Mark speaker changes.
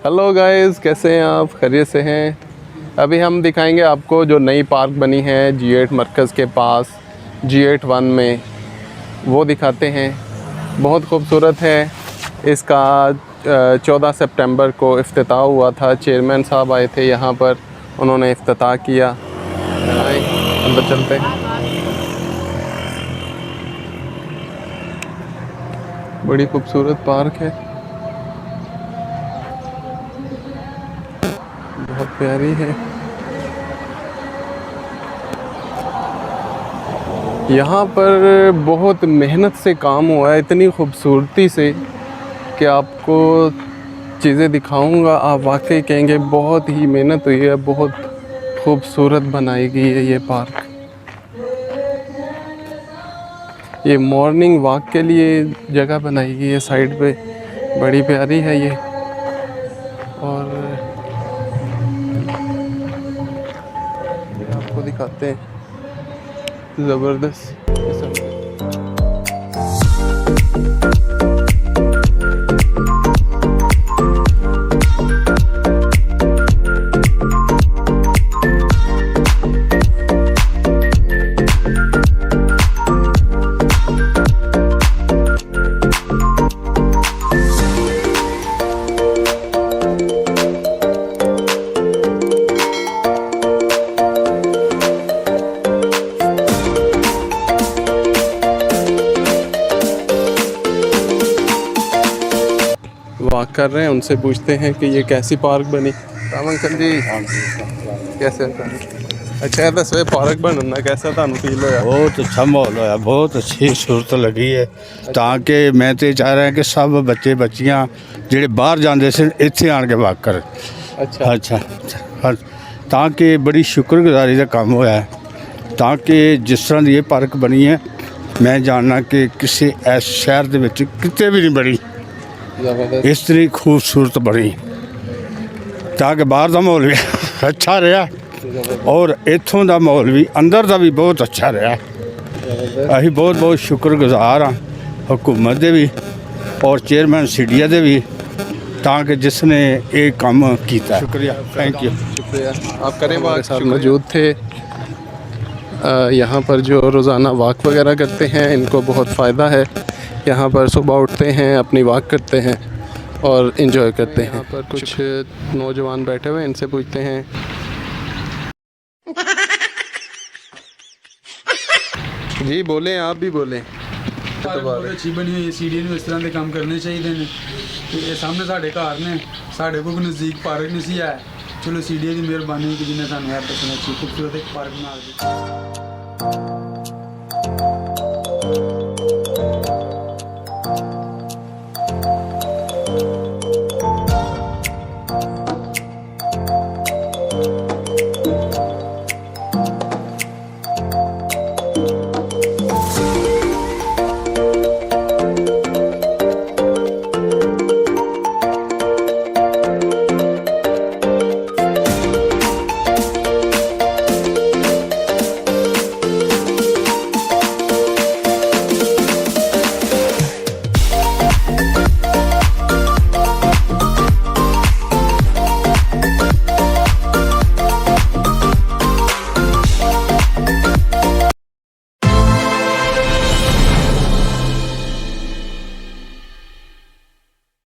Speaker 1: Hello guys, कैसे हैं आप? खैरियत से हैं? अभी हम दिखाएंगे आपको जो नई पार्क बनी है G8 मरकज़ के पास G8 1 में, वो दिखाते हैं। बहुत खूबसूरत है। इसका 14 सितंबर को इफ्तिताह हुआ था। चेयरमैन साहब आए थे यहाँ पर, उन्होंने इफ्तिताह किया। आए अंदर चलते हैं। बड़ी खूबसूरत पार्क है, बहुत प्यारी है। यहाँ पर बहुत मेहनत से काम हुआ है, इतनी खूबसूरती से कि आपको चीज़ें दिखाऊंगा, आप वाकई कहेंगे बहुत ही मेहनत हुई है, बहुत खूबसूरत बनाई गई है ये पार्क। ये मॉर्निंग वॉक के लिए जगह बनाई गई है साइड पे, बड़ी प्यारी है ये। और आपको दिखाते हैं, ज़बरदस्त किस्म के। वॉक कर रहे हैं, उनसे पूछते हैं कि ये कैसी पार्क बनी। राम अंकल जी, कैसे? अच्छा दसवे पार्क बनना कैसा थानू फील होया?
Speaker 2: बहुत अच्छा माहौल होया, बहुत अच्छी सूरत लगी है। ताकि मैं तो चाह रहा कि सब बच्चे बच्चियां ਜਿਹੜੇ ਬਾਹਰ ਜਾਂਦੇ ਸੀ ਇੱਥੇ ਆਣ ਕੇ ਵਾਕ ਕਰਨ।
Speaker 1: अच्छा
Speaker 2: ਅੱਛਾ ਤਾਂ ਕਿ ਬੜੀ ਸ਼ੁਕਰਗੁਜ਼ਾਰੀ ਦਾ ਕੰਮ ਹੋਇਆ ਹੈ। ਤਾਂ ਕਿ ਜਿਸ ਤਰ੍ਹਾਂ ਦੀ ਇਹ ਪਾਰਕ ਬਣੀ ਹੈ, ਮੈਂ ਜਾਣਨਾ ਕਿ ਕਿਸੇ ਇਸ ਸ਼ਹਿਰ ਦੇ ਵਿੱਚ ਕਿਤੇ ਵੀ ਨਹੀਂ ਬਣੀ
Speaker 1: ज़बरदस्त।
Speaker 2: ਇਸ ਤਰ੍ਹਾਂ ਖੂਬਸੂਰਤ ਬਣੀ। ਤਾਂ ਕਿ ਬਾਹਰ ਦਾ ਮਾਹੌਲ ਵੀ ਅੱਛਾ ਰਿਹਾ और इत्थों का माहौल भी अंदर का भी बहुत अच्छा रहा। अभी बहुत बहुत शुक्रगुजार हाँ हुकूमत के भी और चेयरमैन सीडिया के भी, ताकि जिसने ये काम किया। शुक्रिया, थैंक यू।
Speaker 1: शुक्रिया। आप करें हमारे साथ मौजूद थे। यहाँ पर जो रोज़ाना वॉक वगैरह करते हैं, इनको बहुत फ़ायदा है। यहाँ पर सुबह उठते हैं, अपनी वॉक करते हैं और इन्जॉय करते हैं। यहाँ पर कुछ नौजवान बैठे हुए हैं, इनसे पूछते हैं। जी बोलें, आप भी बोलें।
Speaker 3: बहुत अच्छी बनी हुई सीढ़ी में इस तरह के काम करने चाहिए ने। ये सामने साढ़े घर ने, साढ़े को नज़दीक पार्क नहीं सी है। चलो सीढ़ी की मेहरबानी कि जिन्हें सानू है पसंद अच्छी खूबसूरत एक पार्क बना दी।